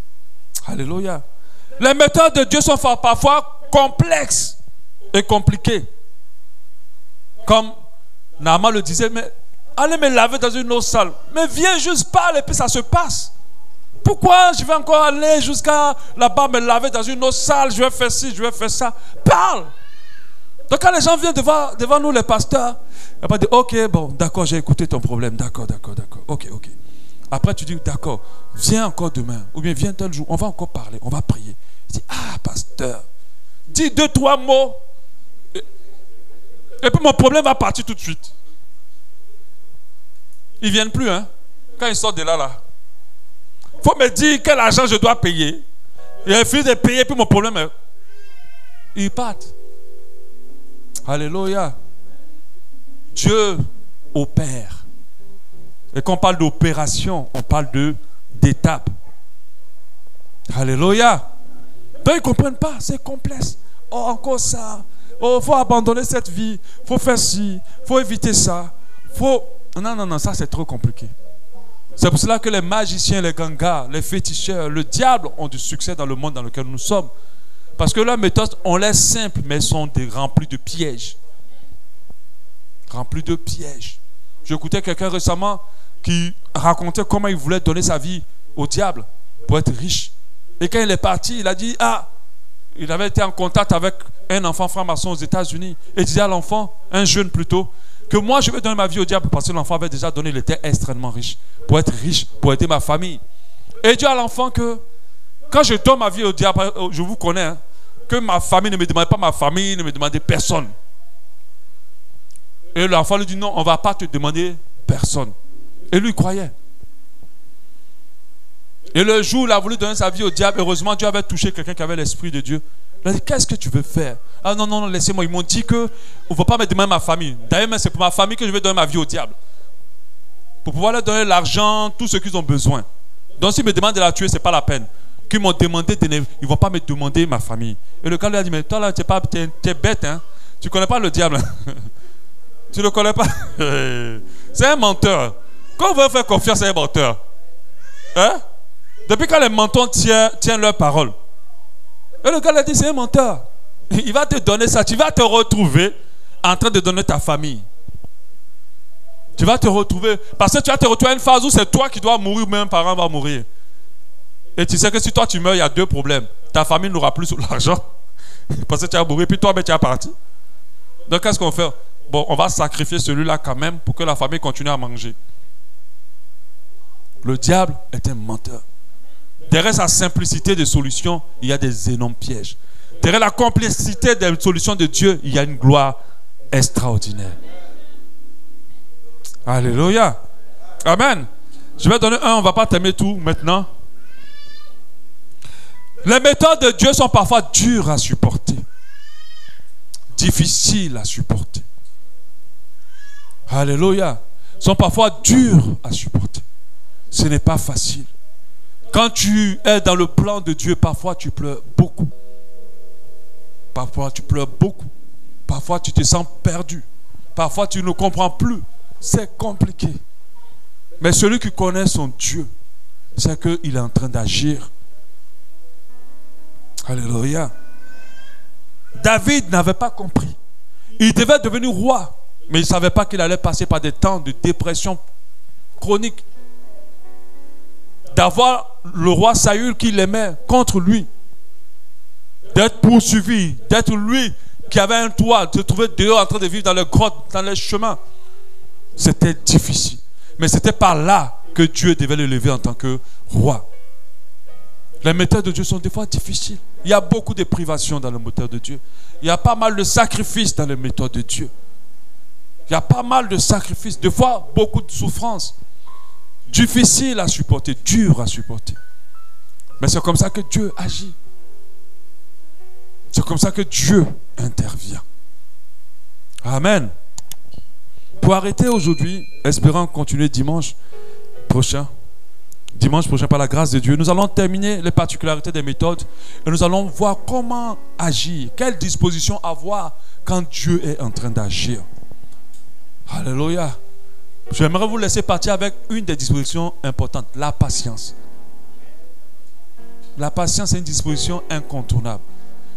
Alléluia. Les méthodes de Dieu sont parfois complexes et compliquées. Comme Naaman le disait, mais allez me laver dans une eau sale. Mais viens juste parler et puis ça se passe. Pourquoi je vais encore aller jusqu'à là-bas me laver dans une eau sale? Je vais faire ci, je vais faire ça. Parle. Donc quand les gens viennent devant nous, les pasteurs, ils vont dire, ok, bon, d'accord, j'ai écouté ton problème. D'accord. Ok. Après tu dis, d'accord, viens encore demain. Ou bien viens tel jour, on va encore parler, on va prier. Il dit, ah, pasteur, dis 2-3 mots. Et puis mon problème va partir tout de suite. Ils ne viennent plus, hein. Quand ils sortent de là. Il faut me dire quel argent je dois payer. Et il finit de payer, puis mon problème, ils partent. Alléluia. Dieu opère. Et quand on parle d'opération, on parle d'étapes. Alléluia. Donc ils ne comprennent pas, c'est complexe. Oh, encore ça. Oh, il faut abandonner cette vie. Il faut faire ci. Il faut éviter ça. Non, ça c'est trop compliqué. C'est pour cela que les magiciens, les gangas, les féticheurs, le diable ont du succès dans le monde dans lequel nous sommes. Parce que leurs méthodes, on les simple, mais elles sont remplies de pièges. Remplies de pièges. J'écoutais quelqu'un récemment qui racontait comment il voulait donner sa vie au diable pour être riche. Et quand il est parti, il a dit, il avait été en contact avec un enfant franc-maçon aux États-Unis. Et il disait à l'enfant, un jeune plutôt, que moi je vais donner ma vie au diable parce que l'enfant avait déjà donné, il était extrêmement riche. Pour être riche, pour aider ma famille. Et il dit à l'enfant que quand je donne ma vie au diable, je vous connais, hein, que ma famille ne me demande pas ma famille, ne me demande personne. Et l'enfant lui dit non, on ne va pas te demander personne. Et lui croyait. Et le jour où il a voulu donner sa vie au diable, heureusement Dieu avait touché quelqu'un qui avait l'esprit de Dieu. Il a dit, qu'est-ce que tu veux faire? Ah non, laissez-moi. Ils m'ont dit qu'on ne va pas me demander ma famille. D'ailleurs, c'est pour ma famille que je vais donner ma vie au diable. Pour pouvoir leur donner l'argent, tout ce qu'ils ont besoin. Donc s'ils me demandent de la tuer, ce n'est pas la peine. Qu'ils m'ont demandé, ils ne vont pas me demander ma famille. Et le gars lui a dit, mais toi là, tu es bête, hein? Tu ne connais pas le diable. Tu ne le connais pas. C'est un menteur. Quand on veut faire confiance à un menteur, hein? Depuis quand les mentons tiennent leur parole. Et le gars lui a dit, c'est un menteur. Il va te donner ça. Tu vas te retrouver en train de donner ta famille. Tu vas te retrouver. Parce que tu vas te retrouver à une phase où c'est toi qui dois mourir ou même un parent va mourir. Et tu sais que si toi tu meurs, il y a 2 problèmes. Ta famille n'aura plus l'argent. Parce que tu vas mourir. Puis toi, tu es parti. Donc qu'est-ce qu'on fait? Bon, on va sacrifier celui-là quand même pour que la famille continue à manger. Le diable est un menteur. Derrière sa simplicité de solution, il y a des énormes pièges. Derrière la complexité des solutions de Dieu, il y a une gloire extraordinaire. Alléluia. Amen. Je vais donner on ne va pas t'aimer tout maintenant. Les méthodes de Dieu sont parfois dures à supporter. Difficiles à supporter. Alléluia. Sont parfois dures à supporter. Ce n'est pas facile. Quand tu es dans le plan de Dieu, parfois tu pleures beaucoup. Parfois tu pleures beaucoup. Parfois tu te sens perdu. Parfois tu ne comprends plus. C'est compliqué. Mais celui qui connaît son Dieu, c'est qu'il est en train d'agir. Alléluia. David n'avait pas compris. Il devait devenir roi, mais il ne savait pas qu'il allait passer par des temps de dépression chronique. D'avoir le roi Saül qui l'aimait contre lui. D'être poursuivi, d'être lui qui avait un toit, de se trouver dehors en train de vivre dans les grottes, dans les chemins. C'était difficile. Mais c'était par là que Dieu devait le lever en tant que roi. Les méthodes de Dieu sont des fois difficiles. Il y a beaucoup de privations dans les méthodes de Dieu. Il y a pas mal de sacrifices dans les méthodes de Dieu. Il y a pas mal de sacrifices. Des fois, beaucoup de souffrances. Difficiles à supporter, dures à supporter. Mais c'est comme ça que Dieu agit. C'est comme ça que Dieu intervient. Amen. Pour arrêter aujourd'hui, espérant continuer dimanche prochain. Dimanche prochain, par la grâce de Dieu, nous allons terminer les particularités des méthodes et nous allons voir comment agir, quelle disposition avoir quand Dieu est en train d'agir. Alléluia. J'aimerais vous laisser partir avec une des dispositions importantes, la patience. La patience est une disposition incontournable.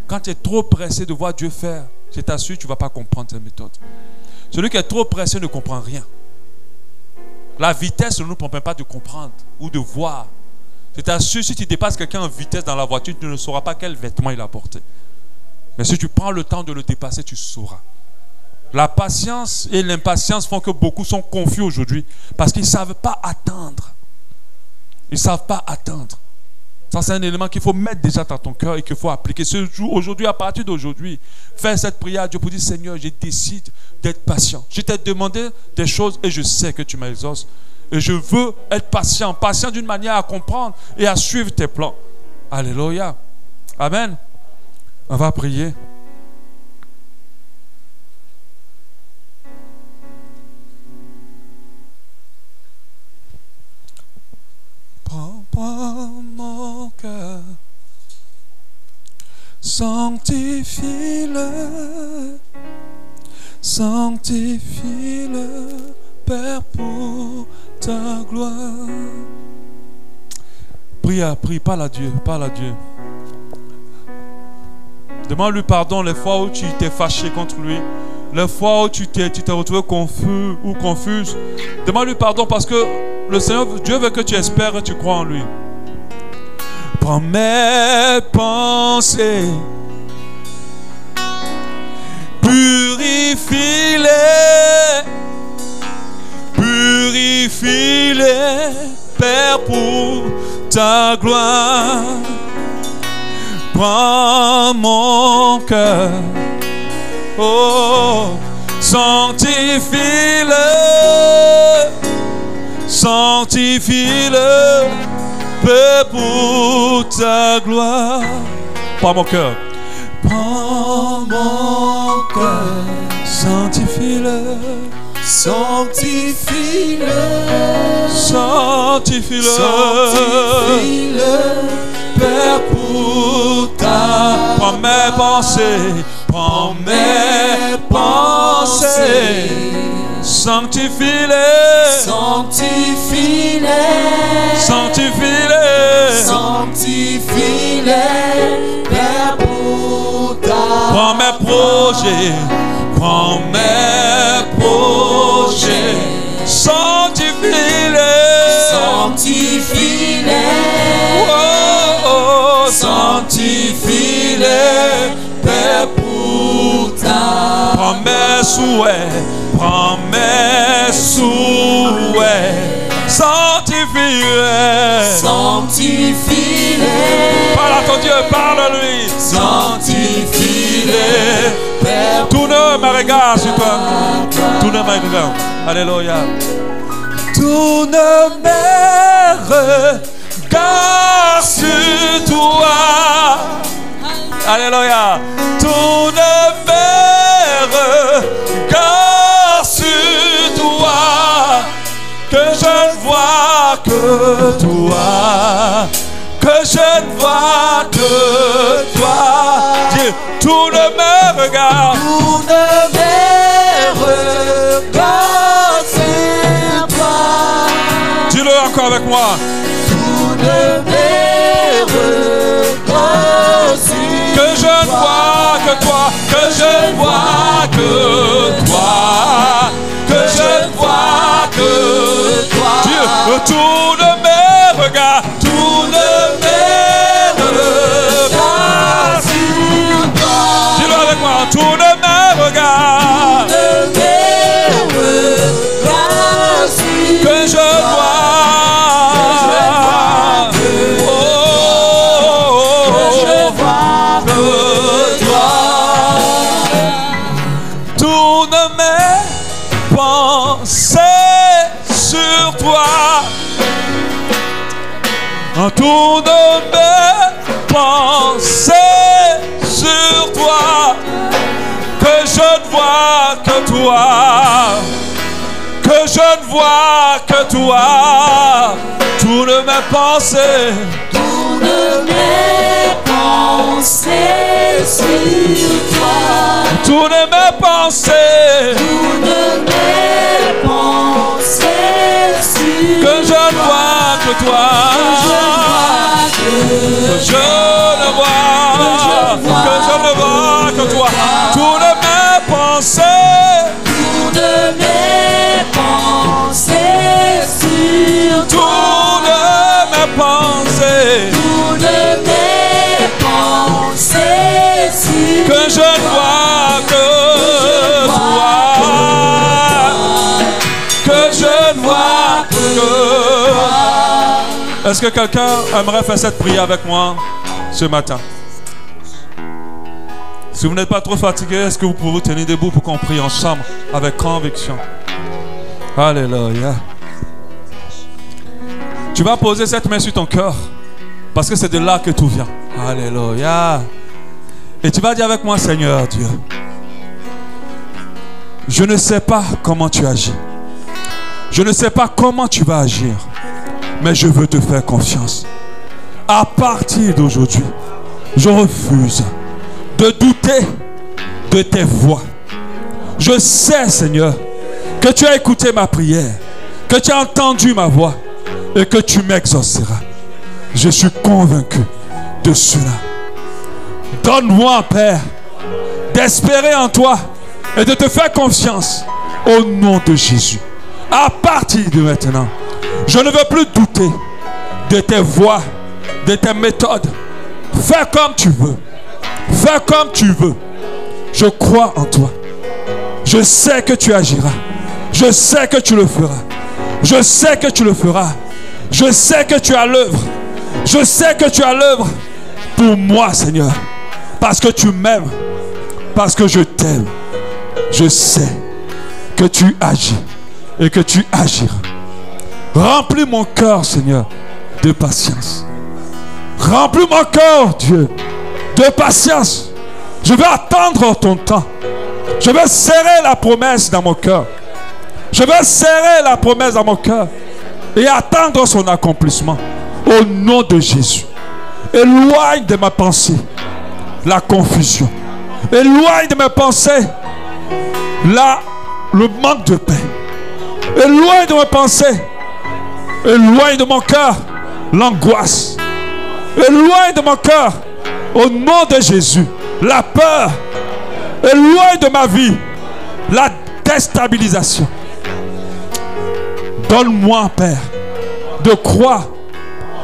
Quand tu es trop pressé de voir Dieu faire, je t'assure, tu ne vas pas comprendre cette méthode. Celui qui est trop pressé ne comprend rien. La vitesse ne nous permet pas de comprendre ou de voir. Je t'assure, si tu dépasses quelqu'un en vitesse dans la voiture, tu ne sauras pas quel vêtement il a porté. Mais si tu prends le temps de le dépasser, tu sauras. La patience et l'impatience font que beaucoup sont confus aujourd'hui parce qu'ils ne savent pas attendre. Ils ne savent pas attendre. Ça, c'est un élément qu'il faut mettre déjà dans ton cœur et qu'il faut appliquer. Ce jour, aujourd'hui, à partir d'aujourd'hui, faire cette prière à Dieu pour dire, Seigneur, je décide d'être patient. Je t'ai demandé des choses et je sais que tu m'exauces. Et je veux être patient. Patient d'une manière à comprendre et à suivre tes plans. Alléluia. Amen. On va prier. Prends mon cœur, sanctifie-le, sanctifie-le, Père, pour ta gloire. Prie, parle à Dieu, parle à Dieu. Demande-lui pardon les fois où tu t'es fâché contre lui, les fois où tu t'es retrouvé confus ou confuse. Demande-lui pardon parce que le Seigneur, Dieu veut que tu espères et tu crois en lui. Prends mes pensées, purifie-les, purifie-les, Père, pour ta gloire. Prends mon cœur, oh, sanctifie-le, sanctifie-le, Père, pour ta gloire. Prends mon cœur. Prends mon cœur, sanctifie-le, sanctifie-le, sanctifie-le, sanctifie-le, Père, pour ta. Prends mes pensées, prends mes pensées, sanctifie-les, sanctifie-les, sanctifie-les, sanctifie-les, Père, pour ta. Prends mes projets, prends mes projets, sanctifie-les, sanctifie-les, oh, oh, sanctifie-les, Père, pour ta. Prends mes souhaits, prends mes souhaits, sanctifie-les, sanctifie-les. Parle à ton Dieu, parle-lui. Sanctifie-les, Père. Tourne mes regards sur toi. Tourne mes regards. Alléluia. Tourne mes regards sur toi. Alléluia. Tourne mes regards sur toi. Que je ne vois que toi, que je ne vois que toi. Dis, tourne mes regards, tourne mes regards sur toi. Dis-le encore avec moi. Tourne mes regards sur que toi, que je ne vois que toi, que je ne vois que toi. Dieu, tourne mes regards, tourne mes regards sur toi. Dis-le avec moi, tourne mes regards, tourne mes regards sur que je vois. Tourne mes pensées sur toi, que je ne vois que toi, que je ne vois que toi. Tourne mes pensées, tourne mes pensées sur toi, tourne mes pensées, tourne mes pensées sur que je ne vois que toi. Que je ne vois, que je ne vois que toi. Tourne mes pensées, tourne mes pensées sur toi. Tourne mes pensées, tourne mes pensées sur que je ne vois que toi. Que je ne vois que toi. Est-ce que quelqu'un aimerait faire cette prière avec moi ce matin? Si vous n'êtes pas trop fatigué, est-ce que vous pouvez vous tenir debout pour qu'on prie ensemble avec conviction? Alléluia. Tu vas poser cette main sur ton cœur parce que c'est de là que tout vient. Alléluia. Et tu vas dire avec moi, Seigneur Dieu, je ne sais pas comment tu agis. Je ne sais pas comment tu vas agir. Mais je veux te faire confiance. À partir d'aujourd'hui, je refuse de douter de tes voix. Je sais, Seigneur, que tu as écouté ma prière, que tu as entendu ma voix et que tu m'exauceras. Je suis convaincu de cela. Donne-moi, Père, d'espérer en toi et de te faire confiance au nom de Jésus. À partir de maintenant, je ne veux plus douter de tes voies, de tes méthodes. Fais comme tu veux. Fais comme tu veux. Je crois en toi. Je sais que tu agiras. Je sais que tu le feras. Je sais que tu le feras. Je sais que tu as l'œuvre. Je sais que tu as l'œuvre pour moi, Seigneur. Parce que tu m'aimes. Parce que je t'aime. Je sais que tu agis et que tu agiras. Remplis mon cœur, Seigneur, de patience. Remplis mon cœur, Dieu, de patience. Je vais attendre ton temps. Je vais serrer la promesse dans mon cœur. Je vais serrer la promesse dans mon cœur et attendre son accomplissement. Au nom de Jésus. Éloigne de ma pensée la confusion. Éloigne de mes pensées le manque de paix. Éloigne de mes pensées. Éloigne de mon cœur l'angoisse. Éloigne de mon cœur, au nom de Jésus, la peur. Éloigne de ma vie la déstabilisation. Donne-moi, Père, de croire,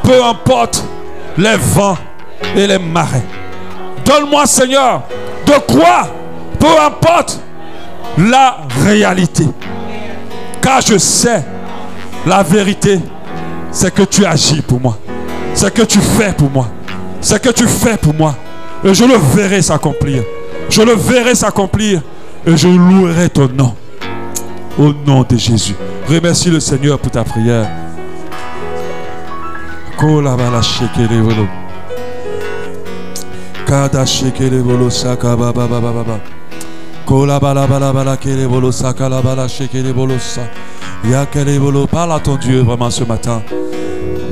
peu importe les vents et les marées. Donne-moi, Seigneur, de croire, peu importe la réalité. Car je sais, la vérité, c'est que tu agis pour moi. C'est que tu fais pour moi. C'est que tu fais pour moi. Et je le verrai s'accomplir. Je le verrai s'accomplir. Et je louerai ton nom. Au nom de Jésus. Remercie le Seigneur pour ta prière. Parle à ton Dieu vraiment ce matin.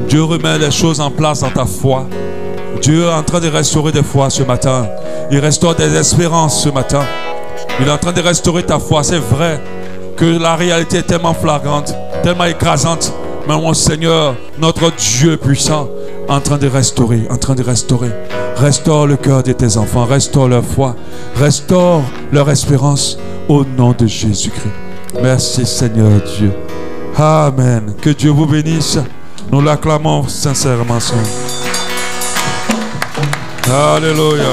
Dieu remet les choses en place dans ta foi. Dieu est en train de restaurer des foi ce matin. Il restaure des espérances ce matin. Il est en train de restaurer ta foi. C'est vrai que la réalité est tellement flagrante, tellement écrasante. Mais mon Seigneur, notre Dieu puissant, en train de restaurer, en train de restaurer. Restaure le cœur de tes enfants, restaure leur foi, restaure leur espérance au nom de Jésus-Christ. Merci Seigneur Dieu. Amen. Que Dieu vous bénisse. Nous l'acclamons sincèrement. Alléluia.